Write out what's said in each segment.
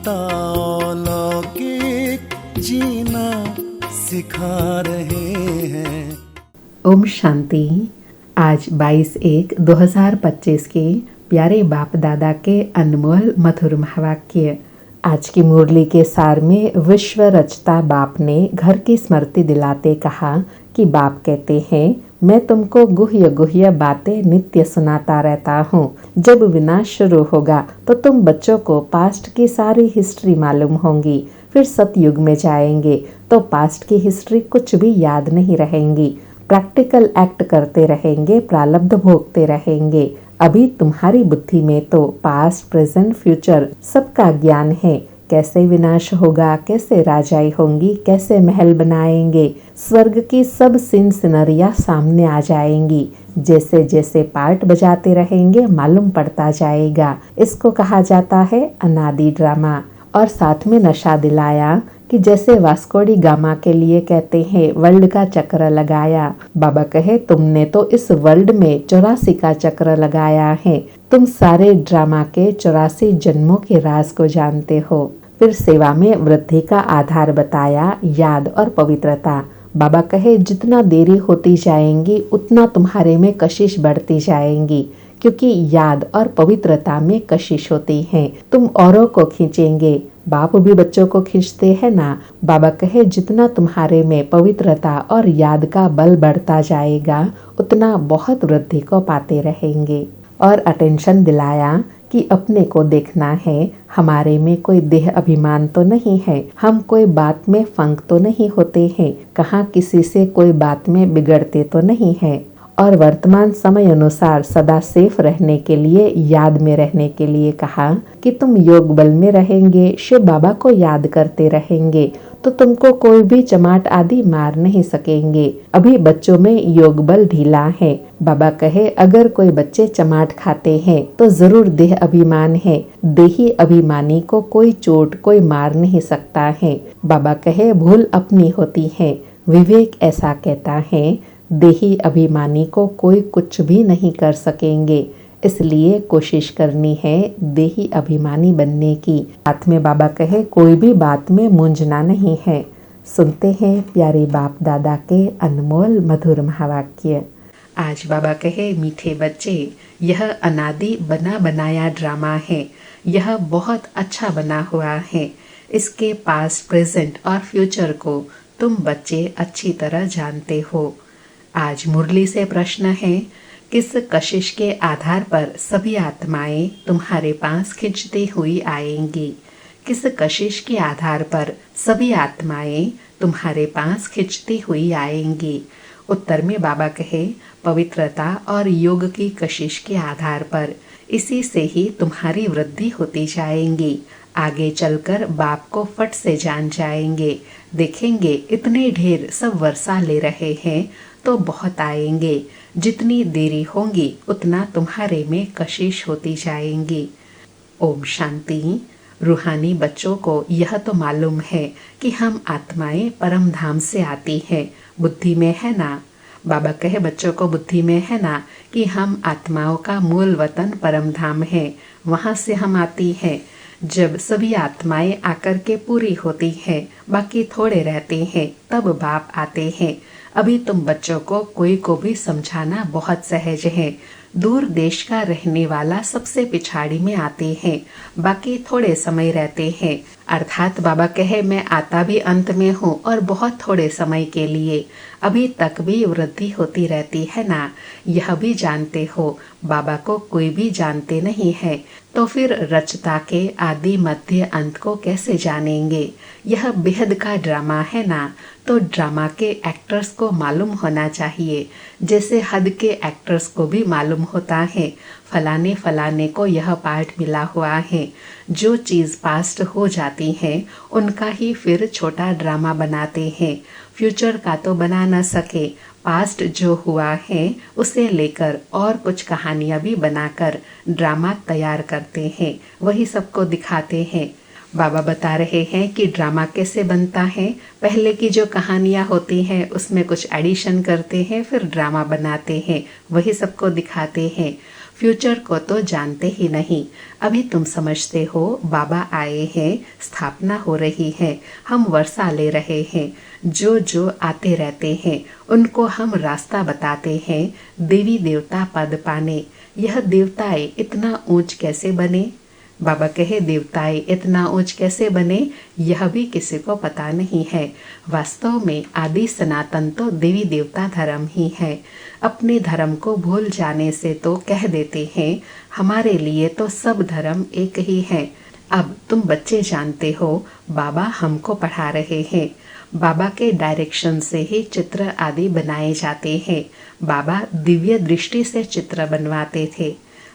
पिता अलौकिक जीना सिखा रहे हैं। ओम शांति। आज 22/1/2025 के प्यारे बाप दादा के अनमोल मधुर महावाक्य। आज की मुरली के सार में विश्व रचता बाप ने घर की स्मृति दिलाते कहा कि बाप कहते हैं, मैं तुमको गुह्य गुह्य बातें नित्य सुनाता रहता हूँ। जब विनाश शुरू होगा तो तुम बच्चों को पास्ट की सारी हिस्ट्री मालूम होंगी। फिर सतयुग में जाएंगे तो पास्ट की हिस्ट्री कुछ भी याद नहीं रहेंगी। प्रैक्टिकल एक्ट करते रहेंगे, प्रारब्ध भोगते रहेंगे। अभी तुम्हारी बुद्धि में तो पास्ट, प्रेजेंट, फ्यूचर सबका ज्ञान है। कैसे विनाश होगा, कैसे राजाई होंगी, कैसे महल बनाएंगे, स्वर्ग की सब सीन सिनरिया सामने आ जाएंगी। जैसे जैसे पार्ट बजाते रहेंगे मालूम पड़ता जाएगा। इसको कहा जाता है अनादि ड्रामा। और साथ में नशा दिलाया कि जैसे वास्कोडी गामा के लिए कहते हैं वर्ल्ड का चक्र लगाया। बाबा कहे तुमने तो इस वर्ल्ड में 84 का चक्र लगाया है। तुम सारे ड्रामा के 84 जन्मों के राज को जानते हो। फिर सेवा में वृद्धि का आधार बताया, याद और पवित्रता। बाबा कहे जितना देरी होती जाएंगी उतना तुम्हारे में कशिश बढ़ती जाएंगी, क्योंकि याद और पवित्रता में कशिश होती है। तुम औरों को खींचेंगे, बाप भी बच्चों को खींचते हैं ना। बाबा कहे जितना तुम्हारे में पवित्रता और याद का बल बढ़ता जाएगा उतना बहुत वृद्धि को पाते रहेंगे। और अटेंशन दिलाया कि अपने को देखना है। हमारे में कोई देह अभिमान तो नहीं है, हम कोई बात में फंक तो नहीं होते हैं, कहाँ किसी से कोई बात में बिगड़ते तो नहीं है। और वर्तमान समय अनुसार सदा सेफ रहने के लिए, याद में रहने के लिए कहा कि तुम योग बल में रहेंगे, शिव बाबा को याद करते रहेंगे तो तुमको कोई भी चमाट आदि मार नहीं सकेंगे। अभी बच्चों में योग बल ढीला है। बाबा कहे अगर कोई बच्चे चमाट खाते हैं तो जरूर देह अभिमान है। देही अभिमानी को कोई चोट, कोई मार नहीं सकता है। बाबा कहे भूल अपनी होती है। विवेक ऐसा कहता है देही अभिमानी को कोई कुछ भी नहीं कर सकेंगे। इसलिए कोशिश करनी है देही अभिमानी बनने की। साथ में बाबा कहे कोई भी बात में मूंझना नहीं है। सुनते हैं प्यारे बाप दादा के अनमोल मधुर महावाक्य। आज बाबा कहे मीठे बच्चे, यह अनादि बना बनाया ड्रामा है। यह बहुत अच्छा बना हुआ है। इसके पास्ट, प्रेजेंट और फ्यूचर को तुम बच्चे अच्छी तरह जानते हो। आज मुरली से प्रश्न है, किस कशिश के आधार पर सभी आत्माएं तुम्हारे पास खिंचती हुई आएंगी? किस कशिश के आधार पर सभी आत्माएं तुम्हारे पास खिंचती हुई आएंगी? उत्तर में बाबा कहे पवित्रता और योग की कशिश के आधार पर। इसी से ही तुम्हारी वृद्धि होती जाएंगी। आगे चलकर बाप को फट से जान जाएंगे। देखेंगे इतने ढेर सब वर्षा ले रहे हैं तो बहुत आएंगे। जितनी देरी होगी उतना तुम्हारे में कशिश होती जाएंगी। ओम शांति। रूहानी बच्चों को यह तो मालूम है कि हम आत्माएं परम धाम से आती हैं। बुद्धि में है ना। बाबा कहे बच्चों को बुद्धि में है ना कि हम आत्माओं का मूल वतन परम धाम है, वहाँ से हम आती हैं। जब सभी आत्माएं आकर के पूरी होती हैं, बाकी थोड़े रहते हैं, तब बाप आते हैं। अभी तुम बच्चों को कोई को भी समझाना बहुत सहज है। दूर देश का रहने वाला सबसे पिछाड़ी में आते हैं, बाकी थोड़े समय रहते हैं। अर्थात बाबा कहे मैं आता भी अंत में हूँ और बहुत थोड़े समय के लिए। अभी तक भी वृद्धि होती रहती है ना, यह भी जानते हो। बाबा को कोई भी जानते नहीं है तो फिर रचता के आदि मध्य अंत को कैसे जानेंगे? यह बेहद का ड्रामा है ना, तो ड्रामा के एक्टर्स को मालूम होना चाहिए, जैसे हद के एक्टर्स को भी मालूम होता है फलाने फलाने को यह पार्ट मिला हुआ है। जो चीज़ पास्ट हो जाती है उनका ही फिर छोटा ड्रामा बनाते हैं। फ्यूचर का तो बना न सके, पास्ट जो हुआ है उसे लेकर और कुछ कहानियाँ भी बनाकर ड्रामा तैयार करते हैं, वही सबको दिखाते हैं। बाबा बता रहे हैं कि ड्रामा कैसे बनता है। पहले की जो कहानियाँ होती हैं उसमें कुछ एडिशन करते हैं, फिर ड्रामा बनाते हैं, वही सबको दिखाते हैं। फ्यूचर को तो जानते ही नहीं। अभी तुम समझते हो बाबा आए हैं, स्थापना हो रही है, हम वर्षा ले रहे हैं, जो जो आते रहते हैं उनको हम रास्ता बताते हैं देवी देवता पद पाने। यह देवताएं इतना ऊंच कैसे बने? बाबा कहे देवताएं इतना ऊंच कैसे बने, यह भी किसी को पता नहीं है। वास्तव में आदि सनातन तो देवी देवता धर्म ही है। अपने धर्म को भूल जाने से तो कह देते हैं हमारे लिए तो सब धर्म एक ही है। अब तुम बच्चे जानते हो बाबा हमको पढ़ा रहे हैं। बाबा के डायरेक्शन से ही चित्र आदि बनाए जाते हैं। बाबा दिव्य दृष्टि से चित्र बनवाते थे।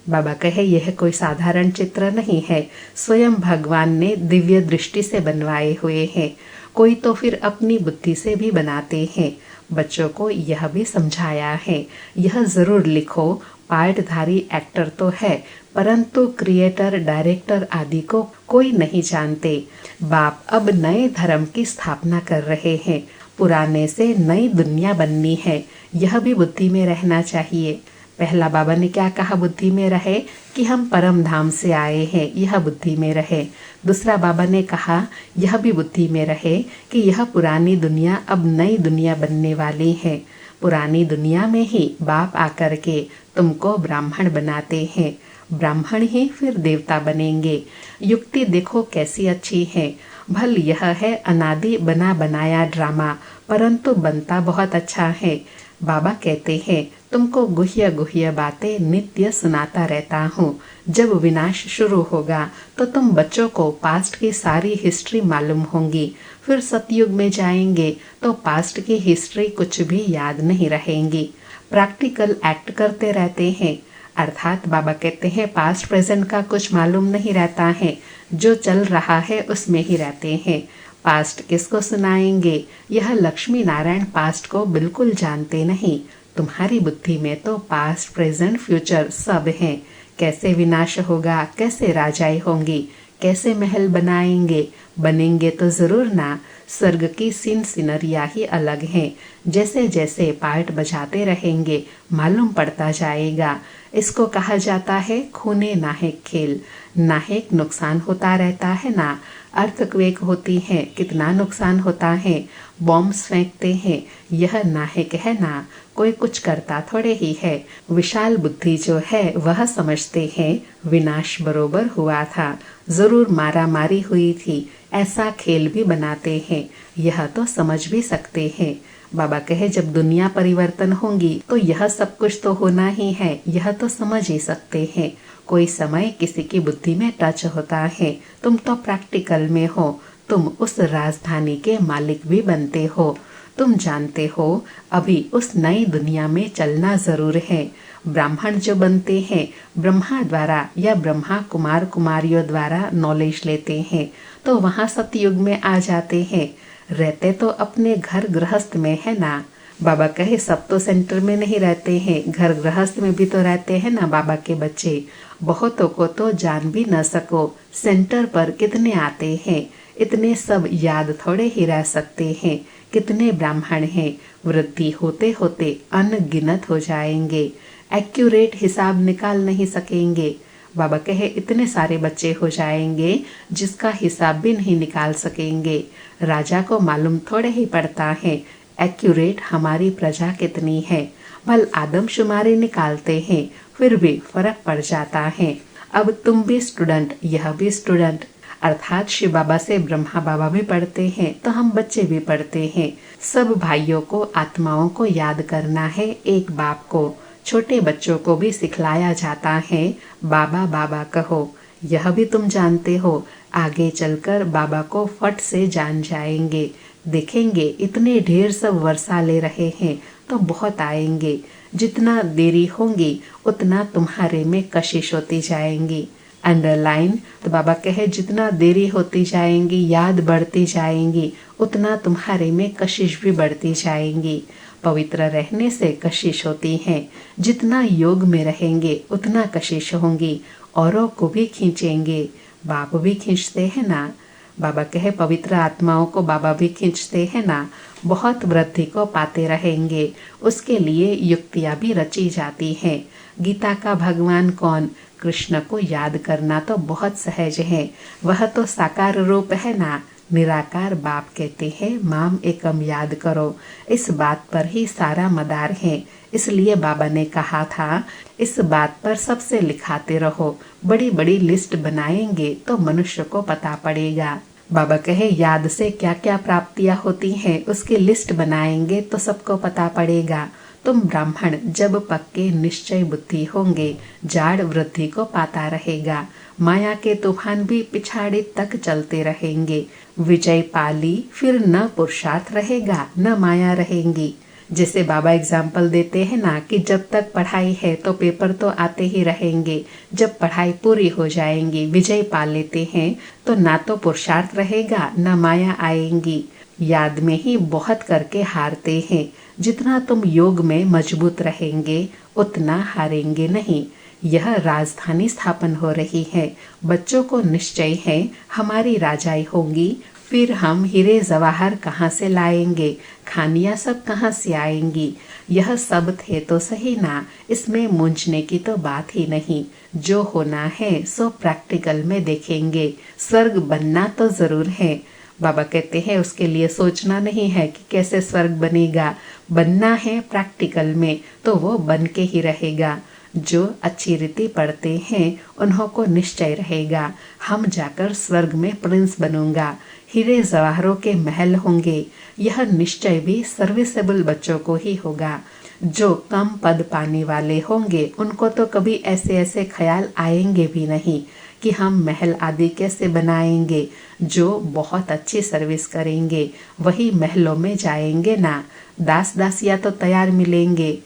बाबा कहे यह कोई साधारण चित्र नहीं है, स्वयं भगवान ने दिव्य दृष्टि से बनवाए हुए हैं। कोई तो फिर अपनी बुद्धि से भी बनाते हैं। बच्चों को यह भी समझाया है, यह जरूर लिखो पार्टधारी एक्टर तो है परंतु क्रिएटर डायरेक्टर आदि को कोई नहीं जानते। बाप अब नए धर्म की स्थापना कर रहे हैं, पुराने से नई दुनिया बननी है, यह भी बुद्धि में रहना चाहिए। पहला बाबा ने क्या कहा बुद्धि में रहे कि हम परम धाम से आए हैं, यह बुद्धि में रहे। दूसरा बाबा ने कहा यह भी बुद्धि में रहे कि यह पुरानी दुनिया अब नई दुनिया बनने वाली है। पुरानी दुनिया में ही बाप आकर के तुमको ब्राह्मण बनाते हैं, ब्राह्मण ही फिर देवता बनेंगे। युक्ति देखो कैसी अच्छी है। भल यह है अनादि बना बनाया ड्रामा, परंतु बनता बहुत अच्छा है। बाबा कहते हैं तुमको गुह्य गुह्य बातें नित्य सुनाता रहता हूँ। जब विनाश शुरू होगा तो तुम बच्चों को पास्ट की सारी हिस्ट्री मालूम होंगी। फिर सतयुग में जाएंगे तो पास्ट की हिस्ट्री कुछ भी याद नहीं रहेंगी। प्रैक्टिकल एक्ट करते रहते हैं, अर्थात बाबा कहते हैं पास्ट प्रेजेंट का कुछ मालूम नहीं रहता है, जो चल रहा है उसमें ही रहते हैं। पास्ट किसको सुनाएंगे? यह लक्ष्मी नारायण पास्ट को बिल्कुल जानते नहीं। तुम्हारी बुद्धि में तो पास्ट प्रेजेंट फ्यूचर सब है। कैसे विनाश होगा, कैसे राजाएं होंगी, कैसे महल बनाएंगे, बनेंगे तो जरूर ना। स्वर्ग की सीन सिनरिया ही अलग है। जैसे जैसे पार्ट बजाते रहेंगे मालूम पड़ता जाएगा। इसको कहा जाता है खूने नाहेक खेल। नाहेक नुकसान होता रहता है ना, अर्थक्वेक होती है, कितना नुकसान होता है, बॉम्ब्स फेंकते हैं, यह नाहेक है ना, कोई कुछ करता थोड़े ही है। विशाल बुद्धि जो है वह समझते हैं विनाश बरोबर हुआ था, जरूर मारा मारी हुई थी, ऐसा खेल भी बनाते हैं, यह तो समझ भी सकते हैं। बाबा कहे जब दुनिया परिवर्तन होगी तो यह सब कुछ तो होना ही है, यह तो समझ ही सकते हैं। कोई समय किसी की बुद्धि में टच होता है, तुम तो प्रैक्टिकल में हो, तुम उस राजधानी के मालिक भी बनते हो। तुम जानते हो अभी उस नई दुनिया में चलना जरूर है। ब्राह्मण जो बनते हैं ब्रह्मा द्वारा या ब्रह्मा कुमार कुमारियों द्वारा नॉलेज लेते हैं तो वहाँ सतयुग में आ जाते हैं। रहते तो अपने घर गृहस्थ में है ना। बाबा कहे सब तो सेंटर में नहीं रहते हैं, घर गृहस्थ में भी तो रहते हैं ना बाबा के बच्चे। बहुतों को तो जान भी न सको सेंटर पर कितने आते हैं, इतने सब याद थोड़े ही रह सकते हैं। कितने ब्राह्मण हैं, वृद्धि होते होते अनगिनत हो जाएंगे, एक्यूरेट हिसाब निकाल नहीं सकेंगे। बाबा कहे इतने सारे बच्चे हो जाएंगे जिसका हिसाब भी नहीं निकाल सकेंगे। राजा को मालूम थोड़े ही पड़ता है एक्यूरेट हमारी प्रजा कितनी है। भल आदमशुमारी निकालते हैं फिर भी फर्क पड़ जाता है। अब तुम भी स्टूडेंट, यह भी स्टूडेंट, अर्थात शिव बाबा से ब्रह्मा बाबा भी पढ़ते हैं तो हम बच्चे भी पढ़ते हैं। सब भाइयों को आत्माओं को याद करना है एक बाप को। छोटे बच्चों को भी सिखलाया जाता है बाबा बाबा कहो। यह भी तुम जानते हो, आगे चलकर बाबा को फट से जान जाएंगे। देखेंगे इतने ढेर सब वर्षा ले रहे हैं तो बहुत आएंगे। जितना देरी होंगी उतना तुम्हारे में कशिश होती जाएंगी। अंडरलाइन तो बाबा कहे जितना देरी होती जाएंगी याद बढ़ती जाएंगी उतना तुम्हारे में कशिश भी बढ़ती जाएंगी। पवित्र रहने से कशिश होती है, जितना योग में रहेंगे उतना कशिश होंगी, औरों को भी खींचेंगे। बाप भी खींचते हैं ना। बाबा कहे पवित्र आत्माओं को बाबा भी खींचते हैं ना, बहुत वृद्धि को पाते रहेंगे। उसके लिए युक्तियां भी रची जाती हैं। गीता का भगवान कौन? कृष्ण को याद करना तो बहुत सहज है, वह तो साकार रूप है ना। निराकार बाप कहते हैं माम एकम याद करो। इस बात पर ही सारा मदार है। इसलिए बाबा ने कहा था इस बात पर सबसे लिखाते रहो। बड़ी बड़ी लिस्ट बनाएंगे तो मनुष्य को पता पड़ेगा। बाबा कहे याद से क्या क्या प्राप्तियां होती हैं उसकी लिस्ट बनाएंगे तो सबको पता पड़ेगा। तुम ब्राह्मण जब पक्के निश्चय बुद्धि होंगे, जाड़ वृद्धि को पाता रहेगा। माया के तूफान भी पिछाड़ी तक चलते रहेंगे। विजय पाली फिर न पुरुषार्थ रहेगा न माया रहेंगी। जैसे बाबा एग्जाम्पल देते हैं ना कि जब तक पढ़ाई है तो पेपर तो आते ही रहेंगे। जब पढ़ाई पूरी हो जाएंगी, विजय पा लेते हैं तो ना तो पुरुषार्थ रहेगा न माया आएंगी। याद में ही बहुत करके हारते हैं। जितना तुम योग में मजबूत रहेंगे उतना हारेंगे नहीं। यह राजधानी स्थापन हो रही है। बच्चों को निश्चय है हमारी राजाई होंगी। फिर हम हीरे जवाहर कहाँ से लाएंगे, खानियां सब कहाँ से आएंगी। यह सब थे तो सही ना, इसमें मूंझने की तो बात ही नहीं। जो होना है सो प्रैक्टिकल में देखेंगे। स्वर्ग बनना तो जरूर है। बाबा कहते हैं उसके लिए सोचना नहीं है कि कैसे स्वर्ग बनेगा, बनना है प्रैक्टिकल में तो वो बन के ही रहेगा। जो अच्छी रीति पढ़ते हैं उन्हों को निश्चय रहेगा हम जाकर स्वर्ग में प्रिंस बनूंगा, हीरे जवाहरों के महल होंगे। यह निश्चय भी सर्विसेबल बच्चों को ही होगा। जो कम पद पाने वाले होंगे उनको तो कभी ऐसे ऐसे ख्याल आएंगे भी नहीं कि हम महल आदि कैसे बनाएंगे। जो बहुत अच्छी सर्विस करेंगे वही महलों में जाएंगे ना। दास दासिया तो तैयार मिलेंगे।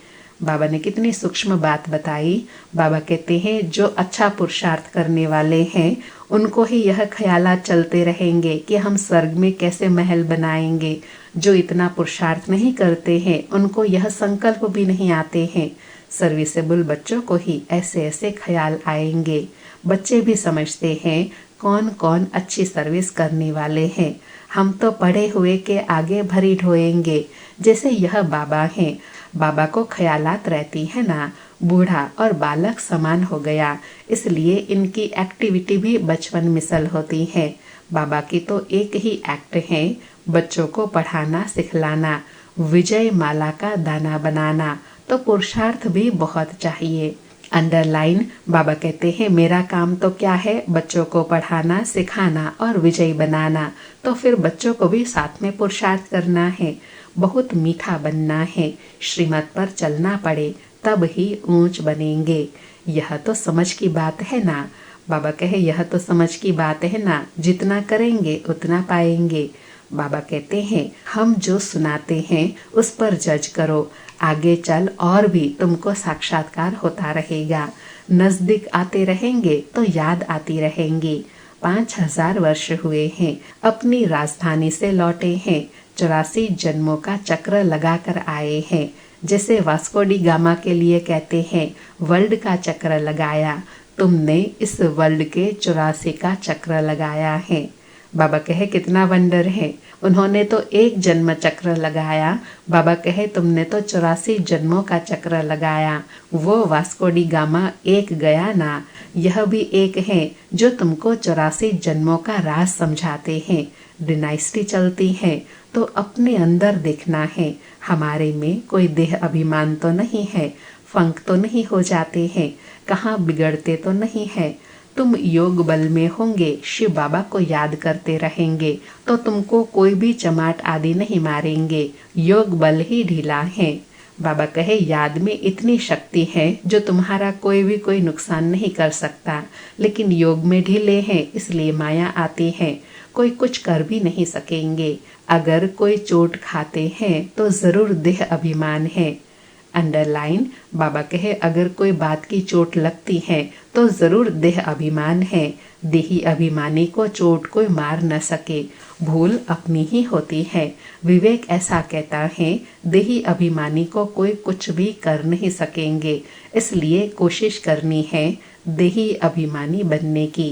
बाबा ने कितनी सूक्ष्म बात बताई। बाबा कहते हैं जो अच्छा पुरुषार्थ करने वाले हैं उनको ही यह ख्यालात चलते रहेंगे कि हम स्वर्ग में कैसे महल बनाएंगे। जो इतना पुरुषार्थ नहीं करते हैं उनको यह संकल्प भी नहीं आते हैं। सर्विसेबल बच्चों को ही ऐसे ऐसे ख्याल आएंगे। बच्चे भी समझते हैं कौन कौन अच्छी सर्विस करने वाले हैं। हम तो पढ़े हुए के आगे भरी ढोएंगे। जैसे यह बाबा हैं, बाबा को ख्यालात रहती है ना, बूढ़ा और बालक समान हो गया, इसलिए इनकी एक्टिविटी भी बचपन मिसल होती है। बाबा की तो एक ही एक्ट है, बच्चों को पढ़ाना सिखलाना, विजय माला का दाना बनाना। तो पुरुषार्थ भी बहुत चाहिए। अंडरलाइन बाबा कहते हैं मेरा काम तो क्या है, बच्चों को पढ़ाना सिखाना और विजयी बनाना। तो फिर बच्चों को भी साथ में पुरुषार्थ करना है, बहुत मीठा बनना है, श्रीमत पर चलना पड़े तब ही ऊंच बनेंगे। यह तो समझ की बात है ना। बाबा कहे यह तो समझ की बात है ना, जितना करेंगे उतना पाएंगे। बाबा कहते हैं हम जो सुनाते हैं उस पर जज करो, आगे चल और भी तुमको साक्षात्कार होता रहेगा। नजदीक आते रहेंगे तो याद आती रहेंगी। 5000 वर्ष हुए हैं, अपनी राजधानी से लौटे हैं, 84 जन्मों का चक्र लगाकर आए हैं। जैसे वास्को डी गामा के लिए कहते हैं वर्ल्ड का चक्र लगाया, तुमने इस वर्ल्ड के 84 का चक्र लगाया है। बाबा कहे कितना वंडर है, उन्होंने तो एक जन्म चक्र लगाया। बाबा कहे तुमने तो 84 जन्मों का चक्र लगाया। वो वास्को डी गामा एक गया ना, यह भी एक है जो तुमको 84 जन्मों का राज समझाते हैं। डिनाइस्टी चलती है तो अपने अंदर देखना है, हमारे में कोई देह अभिमान तो नहीं है, फंक तो नहीं हो जाते हैं, कहाँ बिगड़ते तो नहीं है। तुम योग बल में होंगे, शिव बाबा को याद करते रहेंगे तो तुमको कोई भी चमाट आदि नहीं मारेंगे। योग बल ही ढीला है। बाबा कहे याद में इतनी शक्ति है जो तुम्हारा कोई नुकसान नहीं कर सकता, लेकिन योग में ढीले हैं इसलिए माया आती है, कोई कुछ कर भी नहीं सकेंगे। अगर कोई चोट खाते हैं तो जरूर देह अभिमान है। अंडरलाइन बाबा कहे अगर कोई बात की चोट लगती है तो जरूर देह अभिमान है। देही अभिमानी को चोट कोई मार न सके, भूल अपनी ही होती है। विवेक ऐसा कहता है देही अभिमानी को कोई कुछ भी कर नहीं सकेंगे, इसलिए कोशिश करनी है देही अभिमानी बनने की।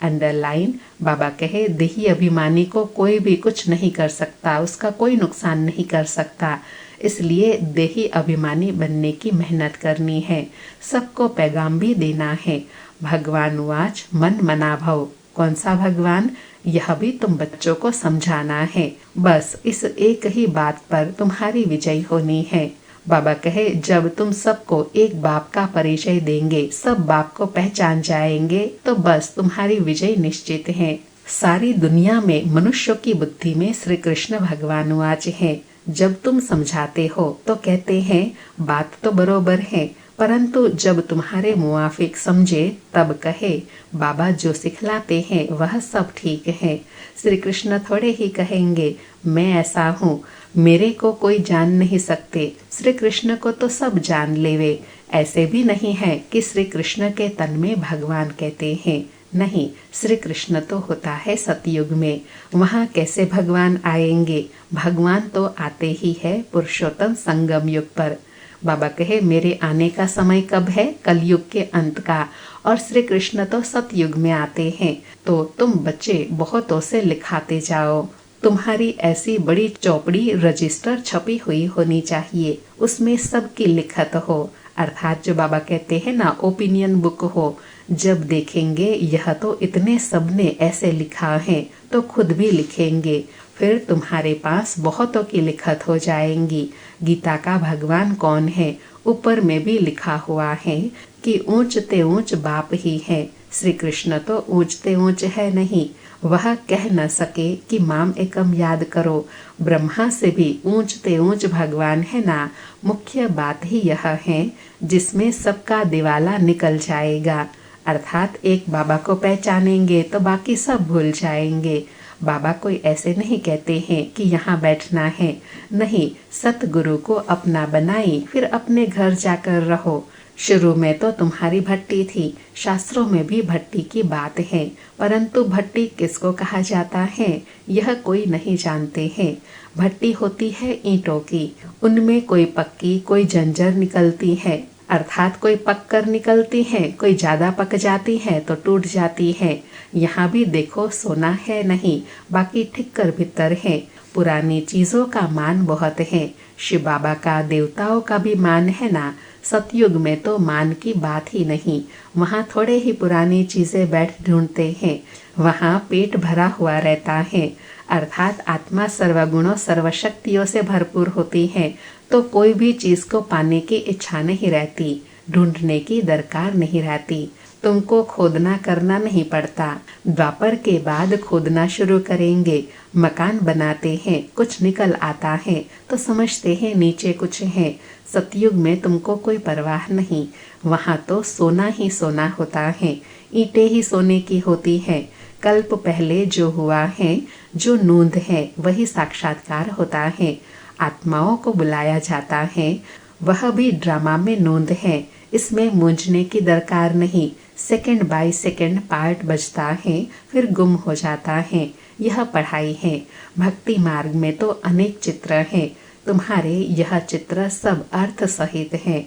अंडरलाइन। बाबा कहे देही अभिमानी को कोई भी कुछ नहीं कर सकता, उसका कोई नुकसान नहीं कर सकता, इसलिए देही अभिमानी बनने की मेहनत करनी है, सबको पैगाम भी देना है। भगवान वाच मन मना भव। कौन सा भगवान? यह भी तुम बच्चों को समझाना है। बस इस एक ही बात पर तुम्हारी विजय होनी है। बाबा कहे जब तुम सबको एक बाप का परिचय देंगे, सब बाप को पहचान जाएंगे, तो बस तुम्हारी विजय निश्चित है। सारी दुनिया में मनुष्यों की बुद्धि में श्री कृष्ण भगवान वाच है। जब तुम समझाते हो तो कहते हैं बात तो बरोबर है, परंतु जब तुम्हारे मुआफिक समझे तब कहे बाबा जो सिखलाते हैं वह सब ठीक है। श्री कृष्ण थोड़े ही कहेंगे मैं ऐसा हूँ, मेरे को कोई जान नहीं सकते, श्री कृष्ण को तो सब जान लेवे। ऐसे भी नहीं है कि श्री कृष्ण के तन में भगवान कहते हैं, नहीं, श्री कृष्ण तो होता है सतयुग में, वहाँ कैसे भगवान आएंगे? भगवान तो आते ही है पुरुषोत्तम संगम युग पर। बाबा कहे मेरे आने का समय कब है? कलयुग के अंत का, और श्री कृष्ण तो सतयुग में आते हैं। तो तुम बच्चे बहुतों से लिखाते जाओ। तुम्हारी ऐसी बड़ी चौपड़ी रजिस्टर छपी हुई होनी चाहिए, उसमें सबकी लिखत हो, अर्थात जो बाबा कहते हैं ना ओपिनियन बुक हो। जब देखेंगे यह तो इतने सबने ऐसे लिखा है तो खुद भी लिखेंगे, फिर तुम्हारे पास बहुतों की लिखत हो जाएंगी। गीता का भगवान कौन है? ऊपर में भी लिखा हुआ है कि ऊंचते ऊंच बाप ही है। श्री कृष्ण तो ऊंचते ऊंच है नहीं, वह कह न सके कि माम एकम याद करो। ब्रह्मा से भी ऊंचते ऊंच भगवान है ना। मुख्य बात ही यह है जिसमें सबका दिवाला निकल जाएगा, अर्थात एक बाबा को पहचानेंगे तो बाकी सब भूल जाएंगे। बाबा कोई ऐसे नहीं कहते हैं कि यहाँ बैठना है, नहीं, सतगुरु को अपना बनाई फिर अपने घर जाकर रहो। शुरू में तो तुम्हारी भट्टी थी, शास्त्रों में भी भट्टी की बात है, परंतु भट्टी किसको कहा जाता है यह कोई नहीं जानते हैं। भट्टी होती है ईंटों की, उनमें कोई पक्की कोई जंजर निकलती है, अर्थात कोई पक कर निकलती है, कोई ज्यादा पक जाती है तो टूट जाती है। यहाँ भी देखो सोना है नहीं, बाकी ठिक्कर भीतर है। पुरानी चीजों का मान बहुत है, शिव बाबा का देवताओं का भी मान है ना। सतयुग में तो मान की बात ही नहीं, वहाँ थोड़े ही पुरानी चीजें बैठ ढूंढते हैं, वहाँ पेट भरा हुआ रहता है, अर्थात आत्मा सर्वगुणों सर्वशक्तियों से भरपूर होती है, तो कोई भी चीज को पाने की इच्छा नहीं रहती, ढूंढने की दरकार नहीं रहती, तुमको खोदना करना नहीं पड़ता। द्वापर के बाद खोदना शुरू करेंगे, मकान बनाते हैं, कुछ निकल आता है तो समझते हैं नीचे कुछ है। सतयुग में तुमको कोई परवाह नहीं, वहाँ तो सोना ही सोना होता है, ईंटें ही सोने की होती है। कल्प पहले जो हुआ है, जो नूंद है वही साक्षात्कार होता है। आत्माओं को बुलाया जाता है, वह भी ड्रामा में नूंद है, इसमें मूंझने की दरकार नहीं। सेकंड बाय सेकंड पार्ट बजता है फिर गुम हो जाता है, यह पढ़ाई है। भक्ति मार्ग में तो अनेक चित्र हैं, तुम्हारे यह चित्र सब अर्थ सहित है,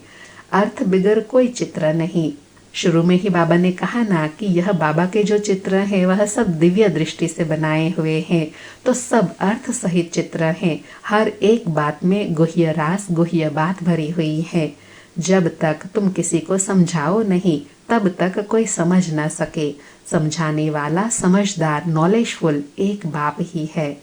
अर्थ बिगर कोई चित्र नहीं। शुरू में ही बाबा ने कहा ना कि यह बाबा के जो चित्र है वह सब दिव्य दृष्टि से बनाए हुए हैं, तो सब अर्थ सहित चित्र हैं। हर एक बात में गुह्य रास गुह्य बात भरी हुई है। जब तक तुम किसी को समझाओ नहीं तब तक कोई समझ न सके। समझाने वाला समझदार नॉलेजफुल एक बाप ही है।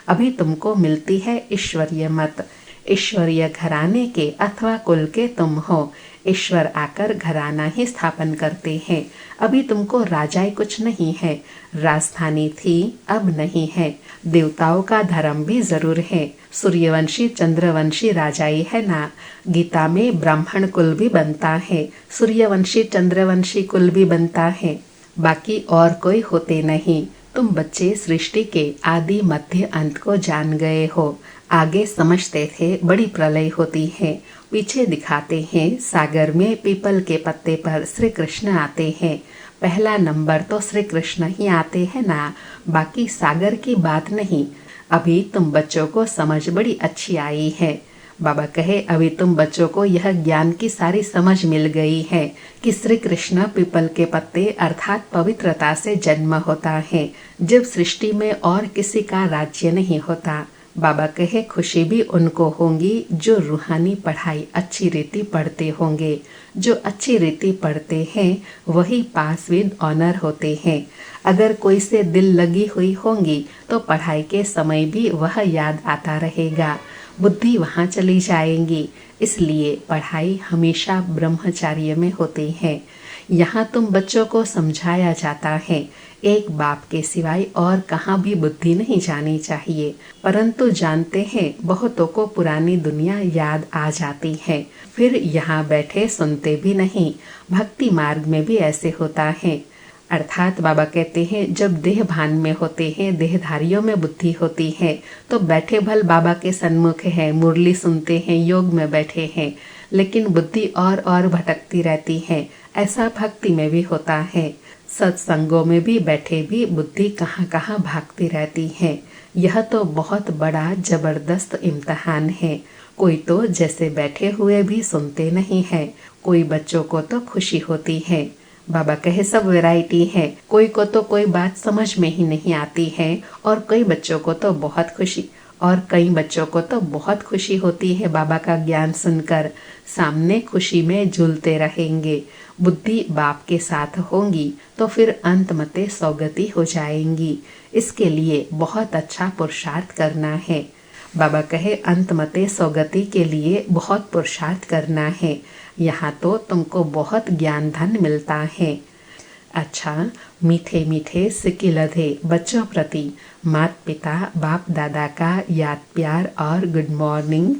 अभी तुमको मिलती है ईश्वरीय मत, ईश्वरीय घराने के अथवा कुल के तुम हो। ईश्वर आकर घराना ही स्थापन करते हैं। अभी तुमको राजाई कुछ नहीं है, राजधानी थी अब नहीं है। देवताओं का धर्म भी जरूर है, सूर्यवंशी चंद्रवंशी राजाई है ना। गीता में ब्राह्मण कुल भी बनता है, सूर्यवंशी चंद्रवंशी कुल भी बनता है, बाकी और कोई होते नहीं। तुम बच्चे सृष्टि के आदि मध्य अंत को जान गए हो। आगे समझते थे बड़ी प्रलय होती है, पीछे दिखाते हैं सागर में पीपल के पत्ते पर श्री कृष्ण आते हैं। पहला नंबर तो श्री कृष्ण ही आते हैं ना, बाकी सागर की बात नहीं। अभी तुम बच्चों को समझ बड़ी अच्छी आई है। बाबा कहे अभी तुम बच्चों को यह ज्ञान की सारी समझ मिल गई है कि श्री कृष्ण पीपल के पत्ते अर्थात पवित्रता से जन्म होता है, जब सृष्टि में और किसी का राज्य नहीं होता। बाबा कहे खुशी भी उनको होगी जो रूहानी पढ़ाई अच्छी रीति पढ़ते होंगे। जो अच्छी रीति पढ़ते हैं वही पास विद ऑनर होते हैं। अगर कोई से दिल लगी हुई होंगी तो पढ़ाई के समय भी वह याद आता रहेगा, बुद्धि वहाँ चली जाएंगी। इसलिए पढ़ाई हमेशा ब्रह्मचार्य में होती है। यहाँ तुम बच्चों को समझाया जाता है एक बाप के सिवाय और कहाँ भी बुद्धि नहीं जानी चाहिए, परंतु जानते हैं बहुतों को पुरानी दुनिया याद आ जाती है, फिर यहाँ बैठे सुनते भी नहीं। भक्ति मार्ग में भी ऐसे होता है। अर्थात बाबा कहते हैं जब देह भान में होते हैं, देहधारियों में बुद्धि होती है, तो बैठे भल बाबा के सन्मुख है, मुरली सुनते हैं, योग में बैठे हैं, लेकिन बुद्धि और भटकती रहती है। ऐसा भक्ति में भी होता है। सत्संगों में भी बैठे भी बुद्धि कहाँ कहाँ भागती रहती है। यह तो बहुत बड़ा जबरदस्त इम्तिहान है। कोई तो जैसे बैठे हुए भी सुनते नहीं है, कोई बच्चों को तो खुशी होती है। बाबा कहे सब वैरायटी है, कोई को तो कोई बात समझ में ही नहीं आती है और कई बच्चों को तो बहुत खुशी और कई बच्चों को तो बहुत खुशी होती है बाबा का ज्ञान सुनकर। सामने खुशी में झूलते रहेंगे। बुद्धि बाप के साथ होंगी तो फिर अंत मते सौगति हो जाएंगी। इसके लिए बहुत अच्छा पुरुषार्थ करना है। बाबा कहे अंत मते सौगति के लिए बहुत पुरुषार्थ करना है। यहाँ तो तुमको बहुत ज्ञान धन मिलता है। अच्छा, मीठे मीठे सिकिलधे बच्चों प्रति माता पिता बाप दादा का याद प्यार और गुड मॉर्निंग।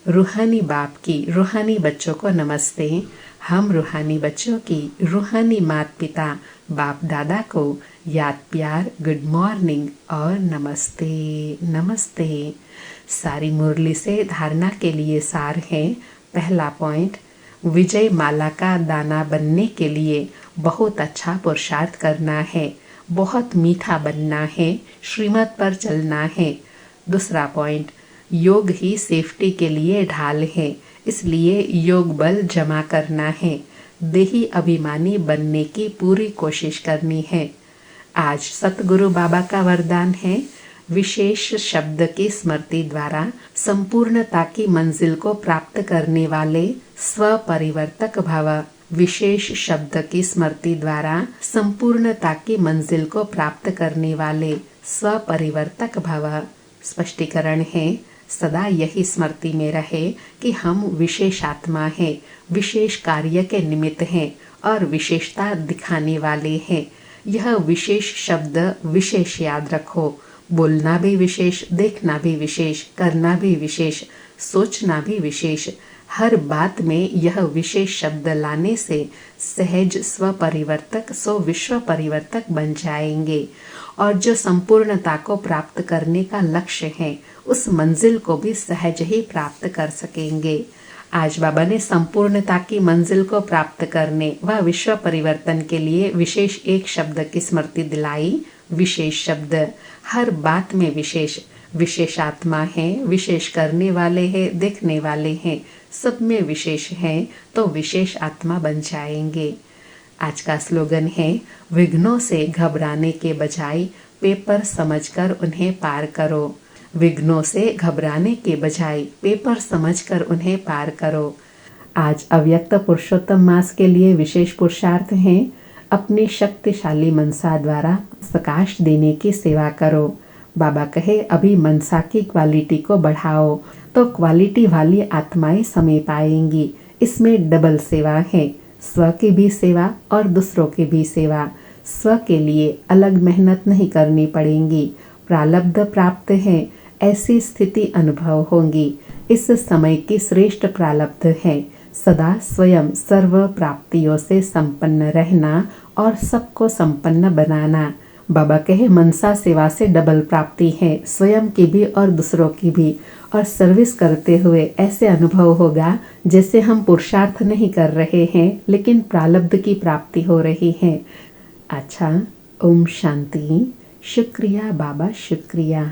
रूहानी बाप की रूहानी बच्चों को नमस्ते। हम रूहानी बच्चों की रूहानी माता पिता बाप दादा को याद प्यार गुड मॉर्निंग और नमस्ते नमस्ते। सारी मुरली से धारणा के लिए सार है। पहला पॉइंट, विजय माला का दाना बनने के लिए बहुत अच्छा पुरुषार्थ करना है, बहुत मीठा बनना है, श्रीमत पर चलना है। दूसरा पॉइंट, योग ही सेफ्टी के लिए ढाल है, इसलिए योग बल जमा करना है। देही अभिमानी बनने की पूरी कोशिश करनी है। आज सतगुरु बाबा का वरदान है, विशेष शब्द की स्मृति द्वारा संपूर्णता की मंजिल को प्राप्त करने वाले स्वपरिवर्तक भव। विशेष शब्द की स्मृति द्वारा संपूर्णता की मंजिल को प्राप्त करने वाले स्वपरिवर्तक भव। स्पष्टीकरण है, सदा यही स्मृति में रहे कि हम विशेष आत्मा है, विशेष कार्य के निमित्त हैं और विशेषता दिखाने वाले हैं। यह विशेष शब्द विशेष याद रखो। बोलना भी विशेष, देखना भी विशेष, करना भी विशेष, सोचना भी विशेष। हर बात में यह विशेष शब्द लाने से सहज स्वपरिवर्तक सो विश्व परिवर्तक बन जाएंगे और जो संपूर्णता को प्राप्त करने का लक्ष्य है उस मंजिल को भी सहज ही प्राप्त कर सकेंगे। आज बाबा ने संपूर्णता की मंजिल को प्राप्त करने व विश्व परिवर्तन के लिए विशेष एक शब्द की स्मृति दिलाई। विशेष शब्द हर बात में विशेष, विशेष आत्मा है, विशेष करने वाले हैं, देखने वाले हैं, सब में विशेष हैं तो विशेष आत्मा बन जाएंगे। आज का स्लोगन है, विघ्नों से घबराने के बजाय पेपर समझकर उन्हें पार करो। विघ्नों से घबराने के बजाय पेपर समझकर उन्हें पार करो। आज अव्यक्त पुरुषोत्तम मास के लिए विशेष पुरुषार्थ है, अपनी शक्तिशाली मनसा द्वारा प्रकाश देने की सेवा करो। बाबा कहे अभी मनसा की क्वालिटी को बढ़ाओ तो क्वालिटी वाली आत्माएं समय पाएंगी। इसमें डबल सेवा है, स्व की भी सेवा और दूसरों की भी सेवा। स्व के लिए अलग मेहनत नहीं करनी पड़ेगी, प्रारब्ध प्राप्त है ऐसी स्थिति अनुभव होंगी। इस समय की श्रेष्ठ प्रारब्ध है सदा स्वयं सर्व प्राप्तियों से संपन्न रहना और सबको संपन्न बनाना। बाबा कहे मनसा सेवा से डबल प्राप्ति है, स्वयं की भी और दूसरों की भी। और सर्विस करते हुए ऐसे अनुभव होगा जैसे हम पुरुषार्थ नहीं कर रहे हैं लेकिन प्रारब्ध की प्राप्ति हो रही है। अच्छा, ओम शांति। शुक्रिया बाबा, शुक्रिया।